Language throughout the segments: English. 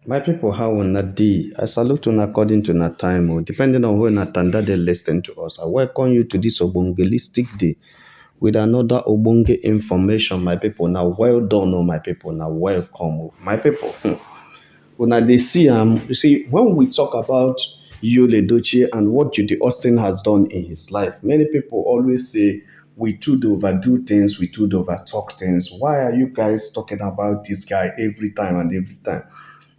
My people, how una dey? I salute una according to na time, depending on when Natanda they listen to us. I welcome you to this Obongelistic day with another Obonge information, my people. Now, well done, my people. Now, welcome, my people. Una they see, you see, when we talk about Yul Edochie and what Judy Austin has done in his life, many people always say we too do overdo things, we too do over talk things. Why are you guys talking about this guy every time and every time?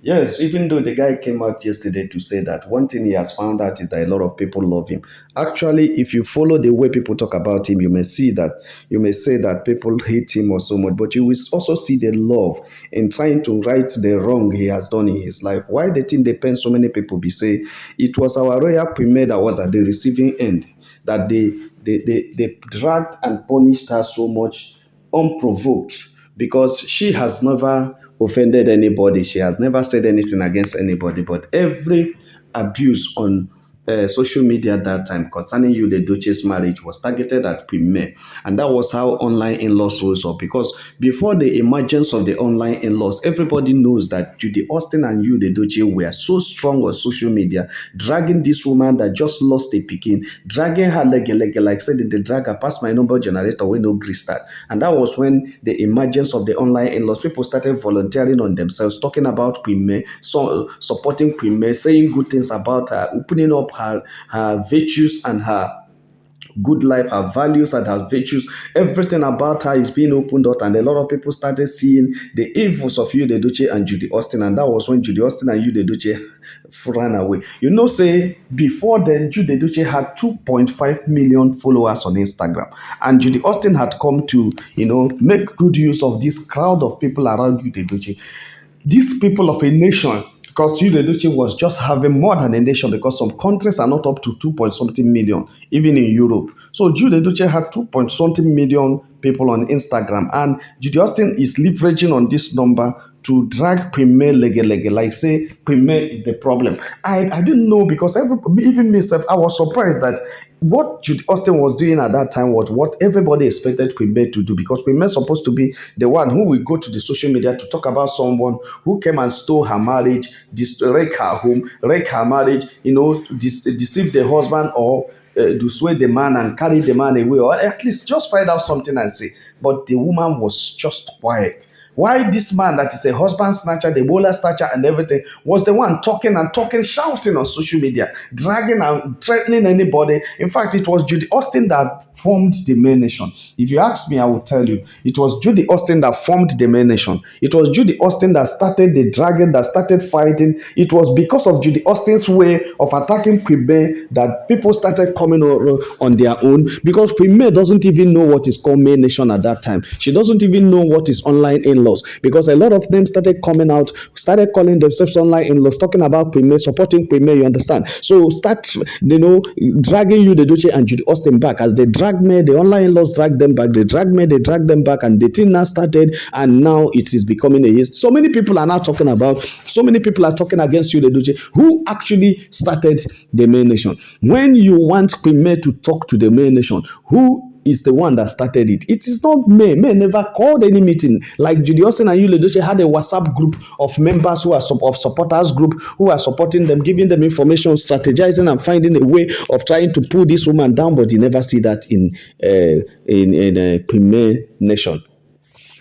Yes, even though the guy came out yesterday to say that one thing he has found out is that a lot of people love him. Actually, if you follow the way people talk about him, you may see that you may say that people hate him or so much, but you will also see the love in trying to right the wrong he has done in his life. Why the thing depends so many people be say it was our royal premier that was at the receiving end, that they dragged and punished her so much unprovoked because she has never offended anybody. She has never said anything against anybody. But every abuse on social media at that time concerning you, the Edochie's marriage was targeted at Premier. And that was how online in-laws rose up. Because before the emergence of the online in-laws, everybody knows that Judy Austin and you, the Edochie, were so strong on social media, dragging this woman that just lost a pikin, dragging her like said they drag her past my number generator with no gree start. And that was when the emergence of the online in-laws, people started volunteering on themselves, talking about Premier, so supporting Premier, saying good things about her, opening up her virtues and her good life, her values and her virtues. Everything about her is being opened up, and a lot of people started seeing the evils of Yul Edochie and Judy Austin, and that was when Judy Austin and Yul Edochie ran away. You know, say before then, Judy Edochie had 2.5 million followers on Instagram, and Judy Austin had come to, make good use of this crowd of people around Judy Edochie. These people of a nation, because Yul Edochie was just having more than a nation, because some countries are not up to 2 point something million, even in Europe. So Yul Edochie had 2 point something million people on Instagram, and Judy Austin is leveraging on this number to drag Premier like say Premier is the problem. I didn't know, because even myself, I was surprised that what Judy Austin was doing at that time was what everybody expected Premier to do, because Premier is supposed to be the one who will go to the social media to talk about someone who came and stole her marriage, wreck her home, wreck her marriage, deceive the husband, or to sway the man and carry the man away, or at least just find out something and say. But the woman was just quiet. Why this man that is a husband snatcher, the bowler snatcher and everything, was the one talking, shouting on social media, dragging and threatening anybody. In fact, it was Judy Austin that formed the Maynation. If you ask me, I will tell you, it was Judy Austin that formed the Maynation. It was Judy Austin that started the dragging, that started fighting. It was because of Judy Austin's way of attacking Premier that people started coming on their own, because Premier doesn't even know what is called Maynation at that time. She doesn't even know what is online in-laws, because a lot of them started coming out, started calling themselves online in-laws, talking about Premier, supporting Premier, you understand? So start, dragging Yul Edochie and Judy Austin back. As they drag me, the online in-laws drag them back, they drag me, they drag them back, and the thing now started, and now it is becoming a hit. So many people are now talking against Yul Edochie, who actually started the Maynation. When you want Premier to talk to the Maynation, who is the one that started it? It is not May. May never called any meeting. Like Judy Austin and Yul Edochie had a WhatsApp group of members who are of supporters group, who are supporting them, giving them information, strategizing and finding a way of trying to pull this woman down. But you never see that in Premier Nation.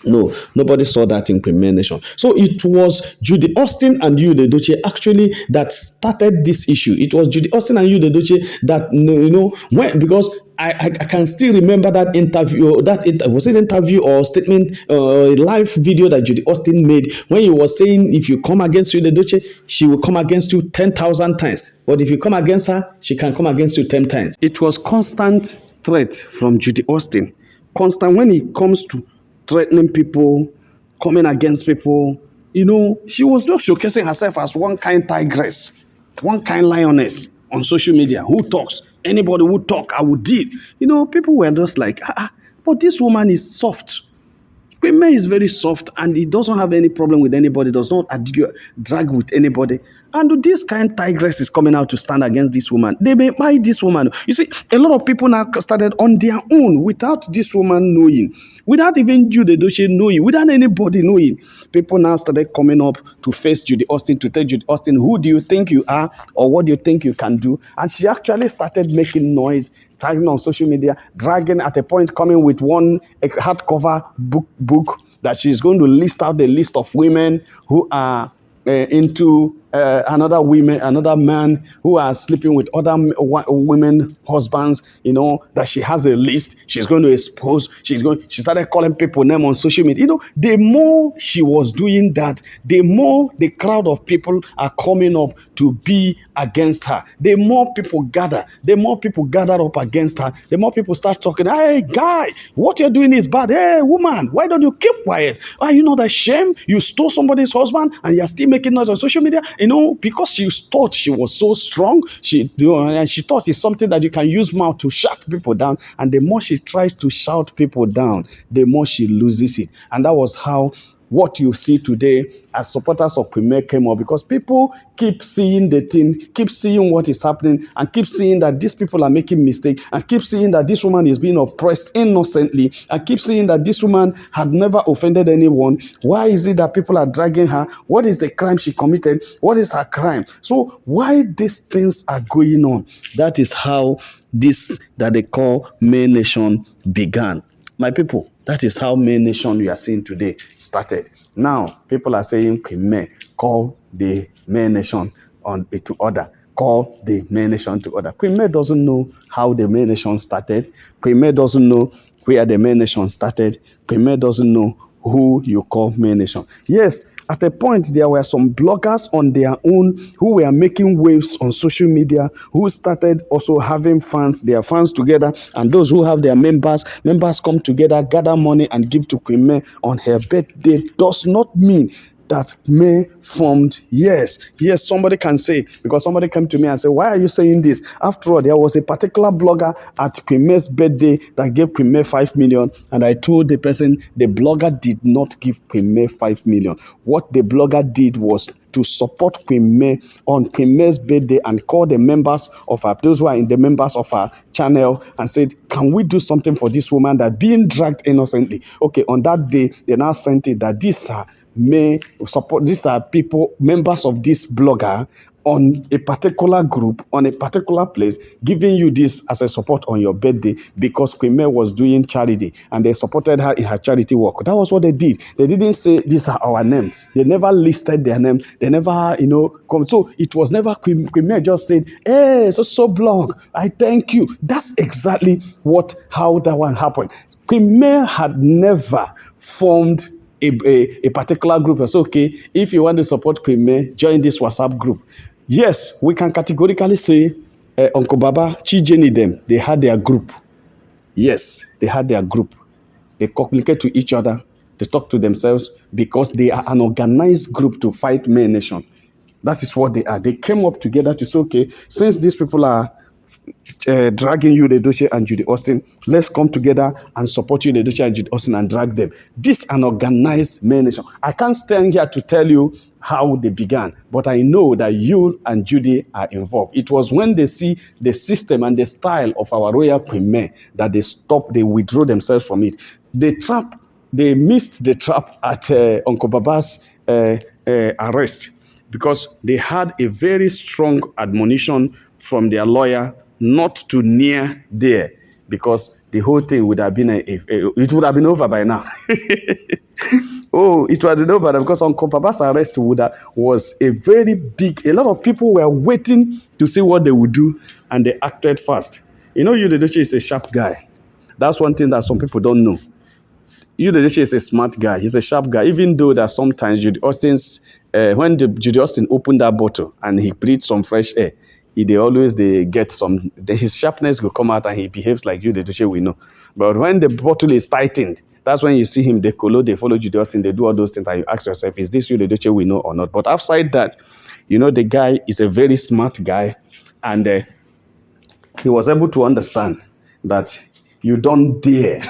No, nobody saw that in Premier Nation. So it was Judy Austin and Yul Edochie actually that started this issue. It was Judy Austin and Yul Edochie that, because I can still remember that interview, was it interview or statement, live video that Judy Austin made, when he was saying, if you come against Yul Edochie, she will come against you 10,000 times. But if you come against her, she can come against you 10 times. It was constant threat from Judy Austin. Constant when it comes to threatening people, coming against people. She was just showcasing herself as one kind tigress, one kind lioness on social media who talks. Anybody who talk, I would deal. People were just like, but this woman is soft. Premier is very soft, and he doesn't have any problem with anybody, does not drag with anybody. And this kind tigress is coming out to stand against this woman. They may buy this woman. You see, a lot of people now started on their own without this woman knowing, without even Judy knowing, without anybody knowing. People now started coming up to face Judy Austin, to tell Judy Austin, who do you think you are, or what do you think you can do? And she actually started making noise, tagging on social media, dragging at a point, coming with one hardcover book that she's going to list out the list of women who are into another man who are sleeping with other women husbands, that she has a list she's going to expose. She started calling people name on social media. The more she was doing that, the more the crowd of people are coming up to be against her. The more people gather up against her, the more people start talking. Hey guy, what you're doing is bad. Hey woman, why don't you keep quiet? Are you not ashamed? You stole somebody's husband and you're still making noise on social media, because she thought she was so strong. And she thought it's something that you can use mouth to shut people down. And the more she tries to shout people down, the more she loses it. And that was how what you see today as supporters of Premier came up, because people keep seeing the thing, keep seeing what is happening, and keep seeing that these people are making mistakes, and keep seeing that this woman is being oppressed innocently, and keep seeing that this woman had never offended anyone. Why is it that people are dragging her? What is the crime she committed? What is her crime? So why these things are going on? That is how this that they call Maynation began. My people, that is how Maynation you are seeing today started. Now, people are saying, call the Maynation to order. Call the Maynation to order. Queen May doesn't know how the Maynation started. Queen May doesn't know where the Maynation started. Queen May doesn't know who you call Maynation. Yes, at a point, there were some bloggers on their own who were making waves on social media, who started also having fans, their fans together, and those who have their members come together, gather money and give to Queen May on her birthday. Does not mean that May formed. Yes, somebody can say, because somebody came to me and said, why are you saying this? After all, there was a particular blogger at Queen May's birthday that gave Queen May 5 million. And I told the person, the blogger did not give Queen May 5 million. What the blogger did was to support Queen May on Queen May's birthday and call the members of those who are in the members of our channel and said, can we do something for this woman that being dragged innocently? Okay, on that day, they now sent it that these are people, members of this blogger on a particular group, on a particular place, giving you this as a support on your birthday because Queen May was doing charity and they supported her in her charity work. That was what they did. They didn't say, these are our name. They never listed their name. They never, come. So it was never Queen May just said, hey, so blog, I thank you. That's exactly how that one happened. Queen May had never formed a particular group. So, okay, if you want to support Queen May, join this WhatsApp group. Yes, we can categorically say Uncle Baba, Chi Jenny, them, they had their group. Yes, they had their group. They communicate to each other. They talk to themselves because they are an organized group to fight Maynation. That is what they are. They came up together to say, okay, since these people are dragging you, Edochie and Judy Austin, let's come together and support you, Edochie and Judy Austin, and drag them. This is an organized Maynation. I can't stand here to tell you how they began, but I know that you and Judy are involved. It was when they see the system and the style of our royal Queen May that they withdraw themselves from it. They missed the trap at Uncle Baba's arrest because they had a very strong admonition from their lawyer not to near there, because the whole thing would have been it would have been over by now. Oh, it was over because Uncle Baba's arrest was a very big. A lot of people were waiting to see what they would do, and they acted fast. Edochie is a sharp guy. That's one thing that some people don't know. Edochie is a smart guy. He's a sharp guy. Even though that sometimes Judy Austin's when Judy Austin opened that bottle and he breathed some fresh air, they get some. His sharpness will come out and he behaves like Edochie we know. But when the bottle is tightened, that's when you see him. They follow Judy Austin. They do all those things, and you ask yourself, is this Edochie we know or not? But outside that, the guy is a very smart guy, and he was able to understand that you don't dare.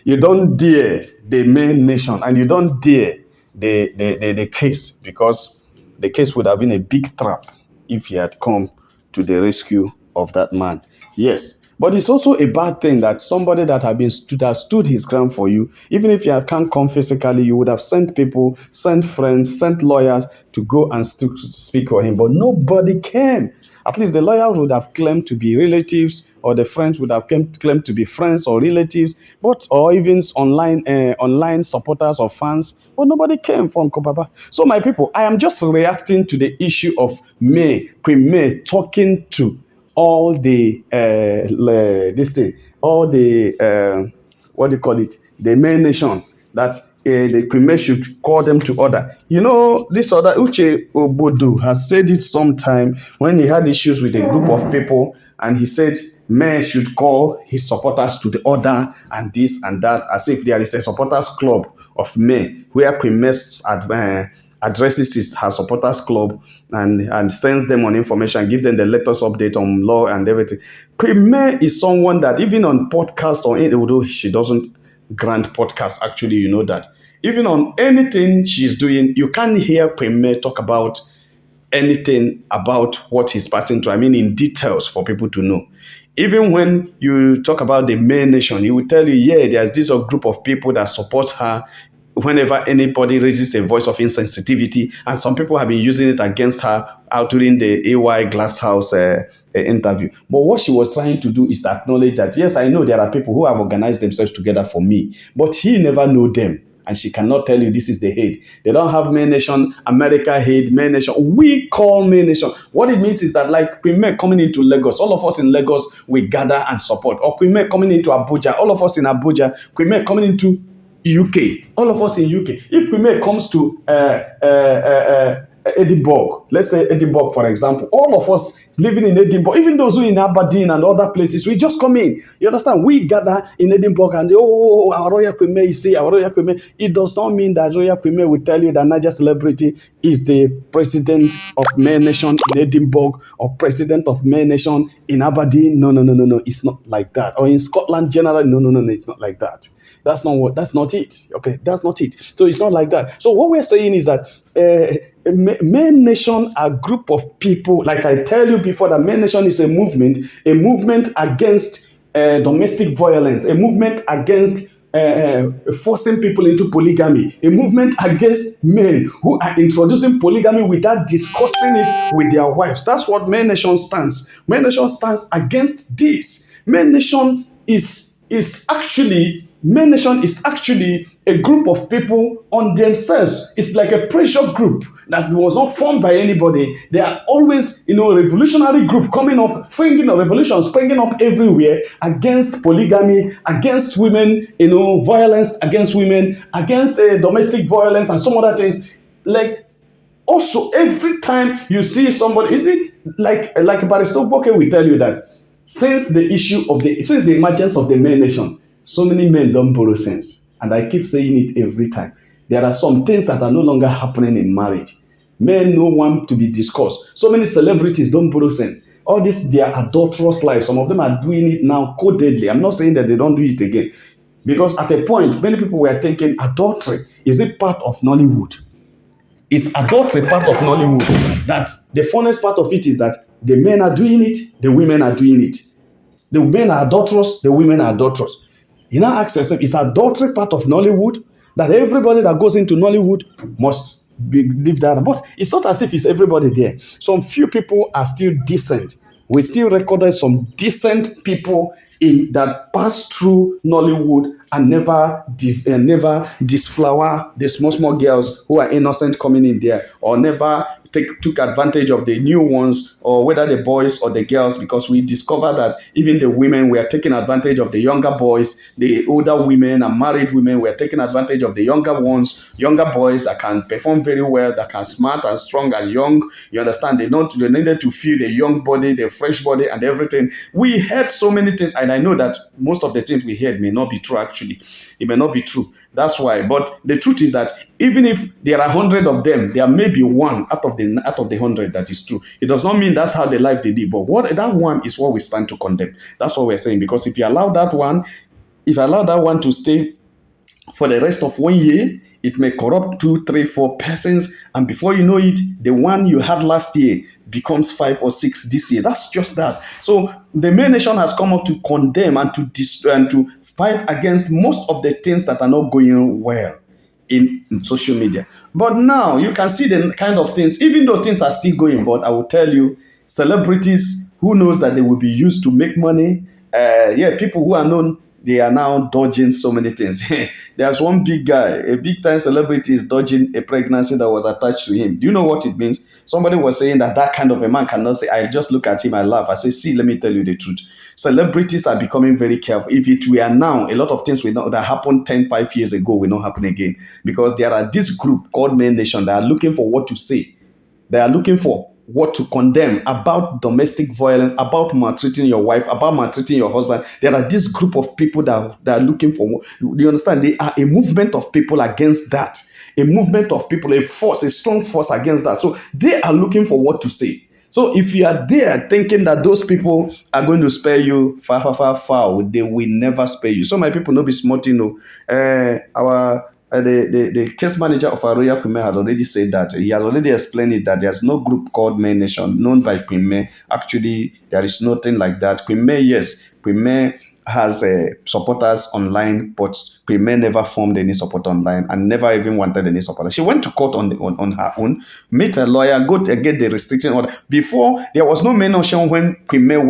You don't dare the Maynation, and you don't dare the case, because the case would have been a big trap if he had come to the rescue of that man. Yes. But it's also a bad thing that somebody that has stood his ground for you, even if you can't come physically, you would have sent people, sent friends, sent lawyers to go and speak for him. But nobody came. At least the lawyer would have claimed to be relatives, or the friends would have claimed to be friends or relatives, or even online supporters or fans. But nobody came from Kopapa. So my people, I am just reacting to the issue of Queen May talking to all the all the what do you call it, the Maynation, that the Premier should call them to order. You know, this other Uche Obodo has said it sometime when he had issues with a group of people, and he said men should call his supporters to the order and this and that, as if there is a supporters club of men where Premier addresses her supporters club and sends them on information, give them the latest update on law and everything. Premier is someone that even on podcast, or although she doesn't grant podcast, actually, you know that. Even on anything she's doing, you can't hear Premier talk about anything about what he's passing through. I mean, in details for people to know. Even when you talk about the Maynation, he will tell you, yeah, there's this group of people that support her whenever anybody raises a voice of insensitivity, and some people have been using it against her out during the AY Glasshouse interview. But what she was trying to do is to acknowledge that, yes, I know there are people who have organized themselves together for me, but he never know them. And she cannot tell you this is the head. They don't have Maynation, America head, Maynation. We call Maynation. What it means is that, like Queen May coming into Lagos, all of us in Lagos, we gather and support. Or Queen May coming into Abuja, all of us in Abuja. Queen May coming into UK, all of us in UK. If Queen May comes to Edinburgh, let's say Edinburgh, for example, all of us living in Edinburgh, even those who are in Aberdeen and other places, we just come in. You understand? We gather in Edinburgh and our Royal Queen May, you see, our Royal Queen May. It does not mean that Royal Queen May will tell you that Niger celebrity is the president of Maynation in Edinburgh or president of Maynation in Aberdeen. No. It's not like that. Or in Scotland generally, no. It's not like that. That's not it. Okay, that's not it. So it's not like that. So what we're saying is that Maynation are a group of people, like I tell you before, that Maynation is a movement against domestic violence, a movement against forcing people into polygamy, a movement against men who are introducing polygamy without discussing it with their wives. That's what Maynation stands. Maynation stands against this. Maynation is actually a group of people on themselves. It's like a pressure group that was not formed by anybody. They are always, a revolutionary group coming up, revolutions springing up everywhere against polygamy, against women, violence against women, against domestic violence and some other things. Like, also, every time you see somebody, is it like Barrister Boke will tell you that since the emergence of the Maynation, so many men don't borrow sense. And I keep saying it every time. There are some things that are no longer happening in marriage. Men no want to be discussed. So many celebrities don't borrow sense. All this, their adulterous life, some of them are doing it now codedly. I'm not saying that they don't do it again. Because at a point, many people were thinking, adultery, is it part of Nollywood? Is adultery part of Nollywood? That the funnest part of it is that the men are doing it, the women are doing it. The men are adulterous, the women are adulterous. You now ask yourself, is adultery part of Nollywood? That everybody that goes into Nollywood must live that. But it's not as if it's everybody there. Some few people are still decent. We still record some decent people that pass through Nollywood and never disflower the small girls who are innocent coming in there, or never took advantage of the new ones, or whether the boys or the girls, because we discovered that even the women were taking advantage of the younger boys, the older women and married women were taking advantage of the younger boys that can perform very well, that can smart and strong and young. You understand? They needed to feel the young body, the fresh body and everything. We heard so many things, and I know that most of the things we heard may not be true actually. It may not be true. That's why. But the truth is that even if there are 100 of them, there may be one out of the 100 that is true. It does not mean that's how the life they live. But that one is what we stand to condemn. That's what we're saying. Because if you allow that one to stay For the rest of 1 year, it may corrupt two, three, four persons, and before you know it, the one you had last year becomes 5 or 6 this year. That's just that. So the main nation has come up to condemn and and to fight against most of the things that are not going well in social media. But now you can see the kind of things, even though things are still going, but I will tell you, celebrities who knows that they will be used to make money. Yeah, people who are known, they are now dodging so many things. There's one big guy, a big time celebrity is dodging a pregnancy that was attached to him. Do you know what it means? Somebody was saying that that kind of a man cannot say, I just look at him, I laugh. I say, see, let me tell you the truth. Celebrities are becoming very careful. If it were now, a lot of things will not, that happened 10, 5 years ago will not happen again. Because there are this group called Maynation that are looking for what to say. They are looking for what to condemn about domestic violence, about maltreating your wife, about maltreating your husband. There are this group of people that are looking for. Do you understand? They are a movement of people against that. A movement of people, a force, a strong force against that. So they are looking for what to say. So if you are there thinking that those people are going to spare you, far, they will never spare you. So my people, no be smart, our the case manager of our Royal Premier had already said that. He has already explained it, that there's no group called Maynation known by Premier. Actually, there is nothing like that. Premier, yes, Premier has supporters online, but Premier never formed any support online and never even wanted any support. She went to court on her own, meet a lawyer, go to get the restricting order. Before, there was no Maynation when Premier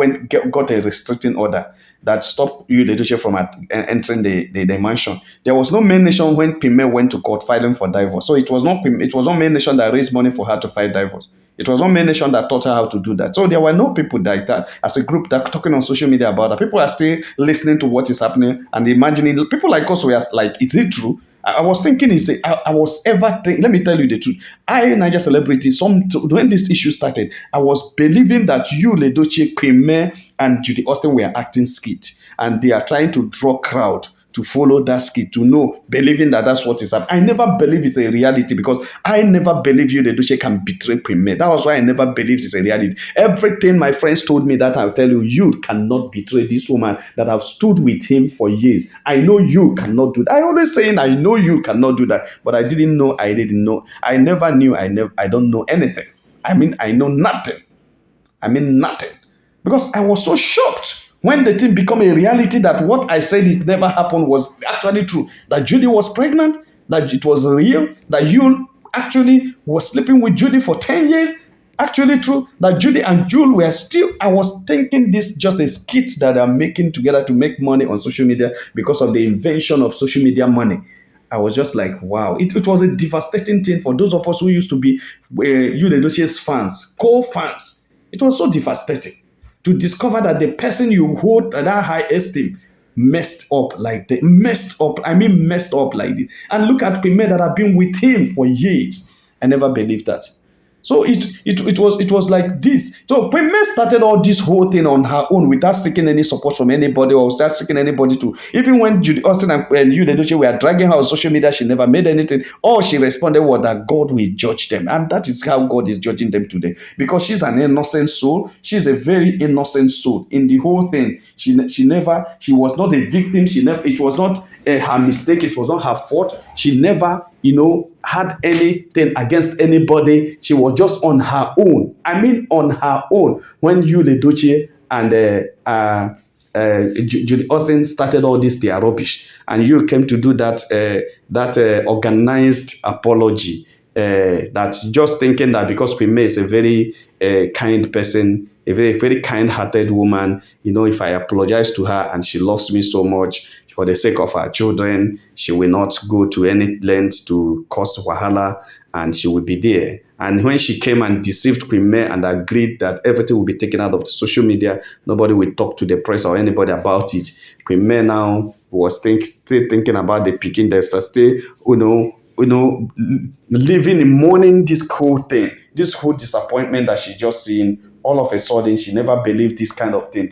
got a restricting order that stopped you, the Edochie, from entering the mansion. There was no Maynation when Premier went to court filing for divorce. So it was not Maynation that raised money for her to file divorce. It was not Maynation that taught her how to do that. So there were no people like that as a group that talking on social media about that. People are still listening to what is happening and imagining. People like us were like, is it true? I was thinking, I was ever thinking, let me tell you the truth. Niger celebrity, when this issue started, I was believing that you, Edochie, Premier, and Judy Austin were acting skit, and they are trying to draw crowd to follow that skit, to know, believing that that's what is happening. I never believe it's a reality because I never believe you, the Edochie, can betray Premier. That was why I never believed it's a reality. Everything my friends told me that I'll tell you, you cannot betray this woman that I've stood with him for years. I know you cannot do that. I always saying, I know you cannot do that, but I didn't know. I never knew. I don't know anything. I mean, I know nothing. Nothing. Because I was so shocked when the thing became a reality that what I said it never happened was actually true. That Judy was pregnant, that it was real, that you actually was sleeping with Judy for 10 years. Actually true, that Judy and Jewel were still, I was thinking this just a skit that they're making together to make money on social media because of the invention of social media money. I was just like, wow. It was a devastating thing for those of us who used to be you, the Edochie's fans, co-fans. It was so devastating to discover that the person you hold at that high esteem messed up like this. Messed up like this. And look at Premier that have been with him for years. I never believed that. So it was like this. So Premier started all this whole thing on her own without seeking any support from anybody or without seeking anybody to. Even when Judy Austin and you, the Edochie, were dragging her on social media, she never made anything. All she responded was that God will judge them. And that is how God is judging them today. Because she's an innocent soul. She's a very innocent soul in the whole thing. She was not a victim. It was not her mistake. It was not her fault. She never, had anything against anybody. She was just on her own. On her own. When you, the Edochie, and Judy Austin started all this, their rubbish, and you came to do that organized apology. That just thinking that because Premier is a very kind person, a very, very kind-hearted woman, if I apologize to her and she loves me so much, for the sake of her children, she will not go to any length to cause wahala, and she will be there. And when she came and deceived Premier and agreed that everything will be taken out of the social media, nobody will talk to the press or anybody about it. Premier now was still thinking about the Peking Dexter, still, living in mourning this whole thing, this whole disappointment that she just seen. All of a sudden, she never believed this kind of thing.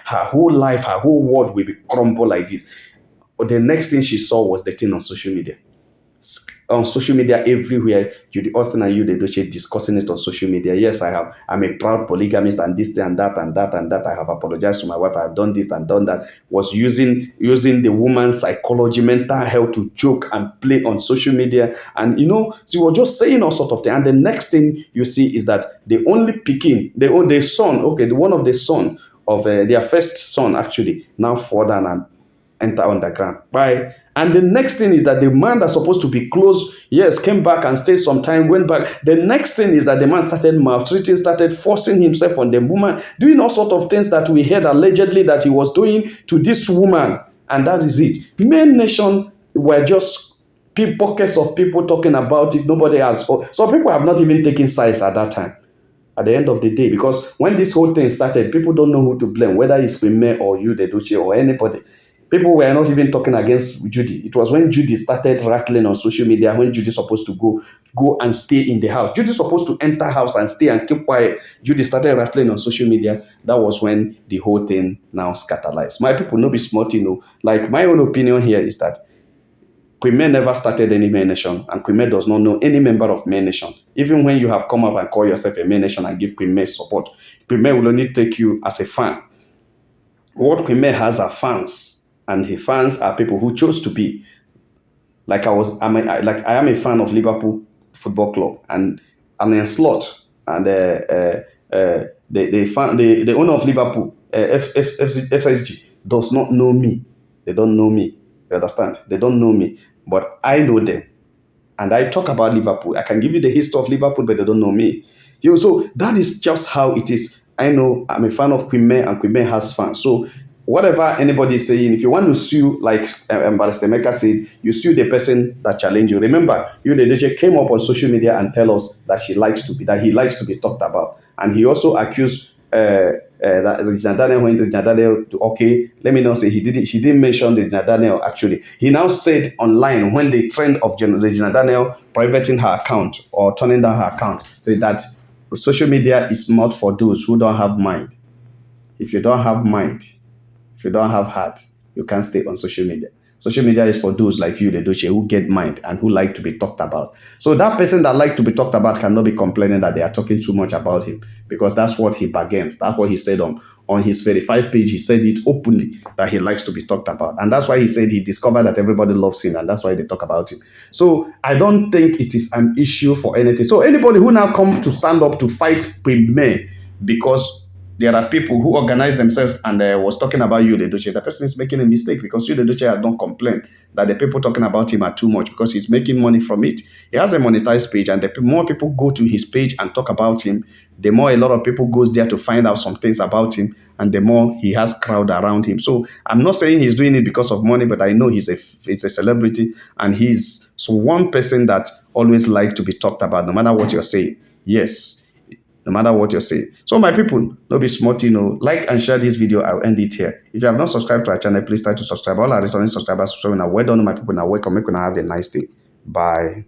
Her whole life, her whole world will be crumbled like this. But the next thing she saw was the thing on social media. on social media everywhere. Judy Austin and Judy Edochie discussing it on social media. Yes, I have. I'm a proud polygamist and this and that and that and that. I have apologized to my wife. I have done this and done that. Was using the woman's psychology, mental health to joke and play on social media. And she was just saying all sort of things. And the next thing you see is that the only picking, the son, okay, the one of the son of their first son actually now fall down and enter underground. Right? And the next thing is that the man that's supposed to be close, yes, came back and stayed some time, went back. The next thing is that the man started maltreating, started forcing himself on the woman, doing all sort of things that we heard allegedly that he was doing to this woman. And that is it. Maynation were just pockets of people talking about it. Nobody has. So people have not even taken sides at that time. At the end of the day, because when this whole thing started, people don't know who to blame, whether it's Queen or you, the Edochie, or anybody. People were not even talking against Judy. It was when Judy started rattling on social media, when Judy's supposed to go and stay in the house. Judy's supposed to enter house and stay and keep quiet. Judy started rattling on social media. That was when the whole thing now scatterized. My people, no be smart, Like, my own opinion here is that Queen never started any Maynation, and Queen does not know any member of Maynation. Even when you have come up and call yourself a Maynation and give Queen support, Queen will only take you as a fan. What Queen has are fans. And his fans are people who chose to be. Like I am a fan of Liverpool Football Club and Alan Slot and the owner of Liverpool, FSG, does not know me. They don't know me. You understand? They don't know me, but I know them. And I talk about Liverpool. I can give you the history of Liverpool, but they don't know me. So that is just how it is. I know I'm a fan of Queen and Queen has fans. So whatever anybody is saying, if you want to sue, like Barrister Emeka said, you sue the person that challenged you. Remember, you, the DJ, came up on social media and tell us that he likes to be talked about. And he also accused that Regina Daniel, when Regina Daniel, okay, let me not say she didn't mention Regina Daniel actually. He now said online, when the trend of Regina Daniel privating her account or turning down her account, say that social media is not for those who don't have mind. If you don't have mind, if you don't have heart, you can't stay on social media. Social media is for those like you, the Edochie, who get mind and who like to be talked about. So that person that like to be talked about cannot be complaining that they are talking too much about him, because that's what he bargains. That's what he said on his verified page. He said it openly that he likes to be talked about. And that's why he said he discovered that everybody loves him, and that's why they talk about him. So I don't think it is an issue for anything. So anybody who now come to stand up to fight Premier because there are people who organize themselves and was talking about you, the Edochie, the person is making a mistake, because you, the Edochie, don't complain that the people talking about him are too much, because he's making money from it. He has a monetized page, and the more people go to his page and talk about him, the more a lot of people goes there to find out some things about him, and the more he has crowd around him. So I'm not saying he's doing it because of money, but I know he's a celebrity, and he's one person that always like to be talked about, no matter what you're saying. Yes. No matter what you're saying. So my people, don't be smart, like and share this video. I'll end it here. If you have not subscribed to our channel, please try to subscribe. All our returning subscribers, so now well done, my people. Now welcome. Make you have a nice day. Bye.